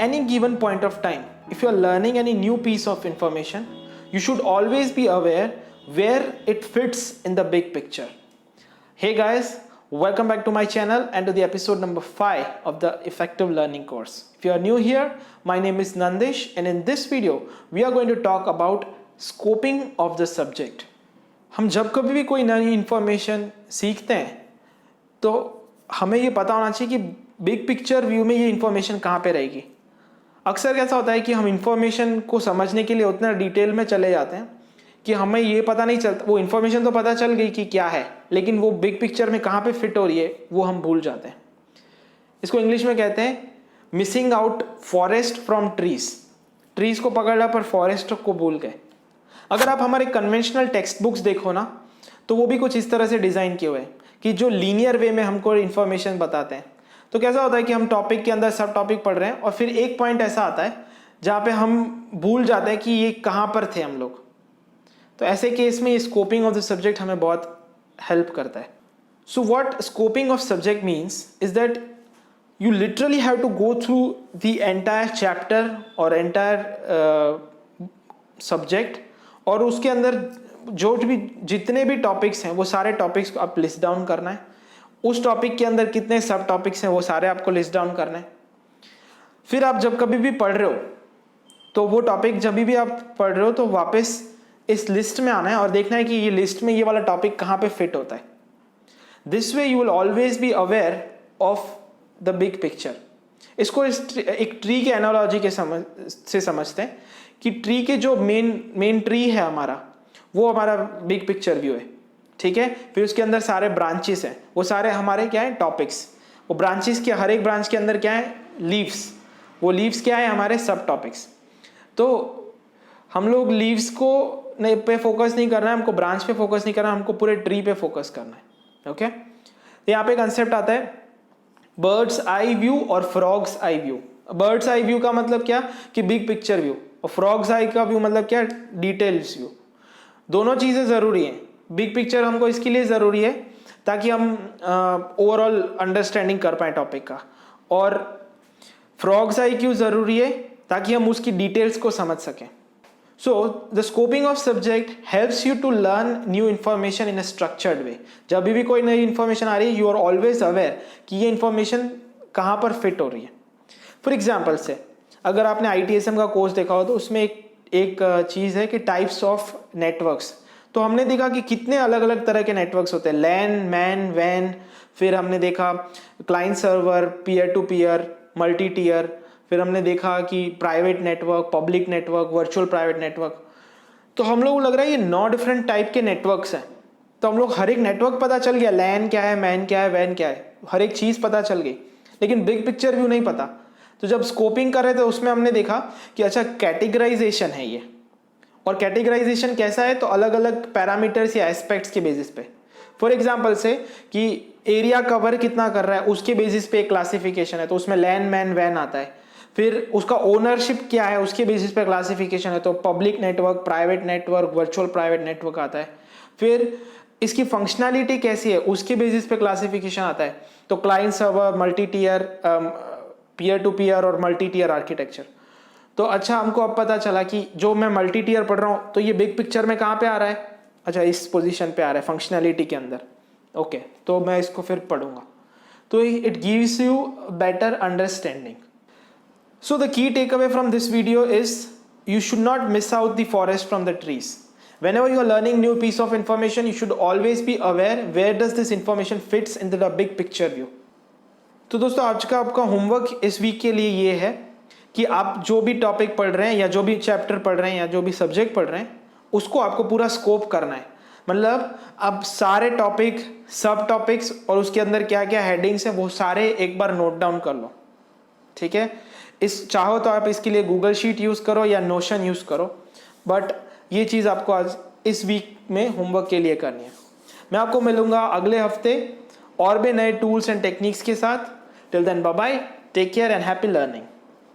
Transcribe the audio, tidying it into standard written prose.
any given point of time, if you are learning any new piece of information, you should always be aware where it fits in the big picture. Hey guys, welcome back to my channel and to the episode number 5 of the Effective Learning course. If you are new here, my name is Nandish, and in this video we are going to talk about scoping of the subject. हम जब कभी भी कोई नई information सीखते हैं तो हमें ये पता होना चाहिए कि बिग पिक्चर व्यू में ये इन्फॉर्मेशन कहाँ पे रहेगी. अक्सर कैसा होता है कि हम इन्फॉर्मेशन को समझने के लिए उतना डिटेल में चले जाते हैं कि हमें ये पता नहीं चलता. वो इन्फॉर्मेशन तो पता चल गई कि क्या है, लेकिन वो बिग पिक्चर में कहाँ पे फिट हो रही है वो हम भूल जाते हैं. इसको इंग्लिश में कहते हैं missing out forest from trees. Trees को पकड़ा पर फॉरेस्ट को भूल गए. अगर आप हमारे कन्वेंशनल टेक्स्ट बुक्स देखो ना, तो वो भी कुछ इस तरह से डिज़ाइन किए हुए हैं कि जो लीनियर वे में हमको इन्फॉर्मेशन बताते हैं. तो कैसा होता है कि हम टॉपिक के अंदर सब टॉपिक पढ़ रहे हैं और फिर एक पॉइंट ऐसा आता है जहाँ पे हम भूल जाते हैं कि ये कहाँ पर थे हम लोग. तो ऐसे केस में ये स्कोपिंग ऑफ द सब्जेक्ट हमें बहुत हेल्प करता है. So what scoping of subject means is that you literally have to go through the entire chapter or entire subject, और उसके अंदर जो भी जितने भी टॉपिक्स हैं वो सारे टॉपिक्स को आप लिस्ट डाउन करना है. उस टॉपिक के अंदर कितने सब टॉपिक्स हैं वो सारे आपको लिस्ट डाउन करना है. फिर आप जब कभी भी पढ़ रहे हो तो वो टॉपिक जब भी आप पढ़ रहे हो तो वापस इस लिस्ट में आना है और देखना है कि ये लिस्ट में ये वाला टॉपिक कहाँ पे फिट होता है. This way you will always be aware of the big picture. इसको एक ट्री के एनालॉजी के से समझते हैं कि ट्री के जो मेन ट्री है हमारा, वो हमारा बिग पिक्चर व्यू है. ठीक है. फिर उसके अंदर सारे ब्रांचेस हैं, वो सारे हमारे क्या है टॉपिक्स. वो ब्रांचेस के हर एक ब्रांच के अंदर क्या है लीव्स. वो लीव्स क्या है हमारे सब टॉपिक्स. तो हम लोग लीव्स को पे फोकस नहीं करना है, हमको ब्रांच पे फोकस नहीं करना है, हमको पूरे ट्री पे फोकस करना है. ओके. यहाँ पे कंसेप्ट आता है बर्ड्स आई व्यू और frogs eye view. Birds eye view का मतलब क्या कि बिग पिक्चर व्यू, और फ्रॉग्स आई का व्यू मतलब क्या डिटेल्स व्यू. दोनों चीज़ें ज़रूरी हैं. बिग पिक्चर हमको इसके लिए ज़रूरी है ताकि हम ओवरऑल अंडरस्टैंडिंग कर पाए टॉपिक का, और फ्रॉग्स आई क्यों ज़रूरी है ताकि हम उसकी डिटेल्स को समझ सकें. So the scoping of subject helps you to learn new information in a structured way. जब भी कोई नई इन्फॉर्मेशन आ रही है, you are always aware कि ये इन्फॉर्मेशन कहाँ पर फिट हो रही है. फॉर एग्जाम्पल से अगर आपने ITSM का कोर्स देखा हो तो उसमें एक चीज़ है कि टाइप्स ऑफ नेटवर्क्स. तो हमने देखा कि कितने अलग अलग तरह के नेटवर्क्स होते हैं. लैन, मैन, वैन. फिर हमने देखा client server, peer to peer, multi tier. फिर हमने देखा कि private network, public network, virtual private network. तो हम लोग को लग रहा है ये 9 डिफरेंट टाइप के नेटवर्क्स हैं. तो हम लोग हर एक नेटवर्क पता चल गया, लैन क्या है, मैन क्या है, वैन क्या है, हर एक चीज़ पता चल गई, लेकिन बिग पिक्चर व्यू नहीं पता. तो जब स्कोपिंग कर रहे थे उसमें हमने देखा कि अच्छा कैटेगराइजेशन है ये, और कैटेगराइजेशन कैसा है तो अलग अलग पैरामीटर्स या एस्पेक्ट्स के बेसिस पे. फॉर एग्जाम्पल से कि एरिया कवर कितना कर रहा है उसके बेसिस पे एक क्लासिफिकेशन है, तो उसमें लैन, मैन, वैन आता है. फिर उसका ओनरशिप क्या है उसके बेसिस पे क्लासिफिकेशन है, तो public network, private network, virtual private network आता है. फिर इसकी फंक्शनैलिटी कैसी है उसके बेसिस पे क्लासिफिकेशन आता है, तो client server, multi tier, peer to peer और मल्टी टीयर आर्किटेक्चर. तो अच्छा हमको अब पता चला कि जो मैं मल्टी टीयर पढ़ रहा हूँ तो ये बिग पिक्चर में कहाँ पे आ रहा है. अच्छा इस पोजिशन पे आ रहा है फंक्शनैलिटी के अंदर. ओके. तो मैं इसको फिर पढ़ूंगा. तो it gives you better understanding. So the key takeaway from this video is you should not miss out the forest from the trees. Whenever you are learning new piece of information, you should always be aware where does this information fits into the big picture view. तो दोस्तों आज का आपका homework इस week के लिए ये है कि आप जो भी टॉपिक पढ़ रहे हैं या जो भी चैप्टर पढ़ रहे हैं या जो भी सब्जेक्ट पढ़ रहे हैं उसको आपको पूरा स्कोप करना है. मतलब अब सारे टॉपिक, सब टॉपिक्स और उसके अंदर क्या क्या हेडिंग्स हैं वो सारे एक बार नोट डाउन कर लो. ठीक है. इस चाहो तो आप इसके लिए गूगल शीट यूज़ करो या नोशन यूज़ करो, बट ये चीज़ आपको आज इस वीक में होमवर्क के लिए करनी है. मैं आपको मिलूंगा अगले हफ्ते और भी नए टूल्स एंड टेक्निक्स के साथ. Till then bye bye, take care and happy learning.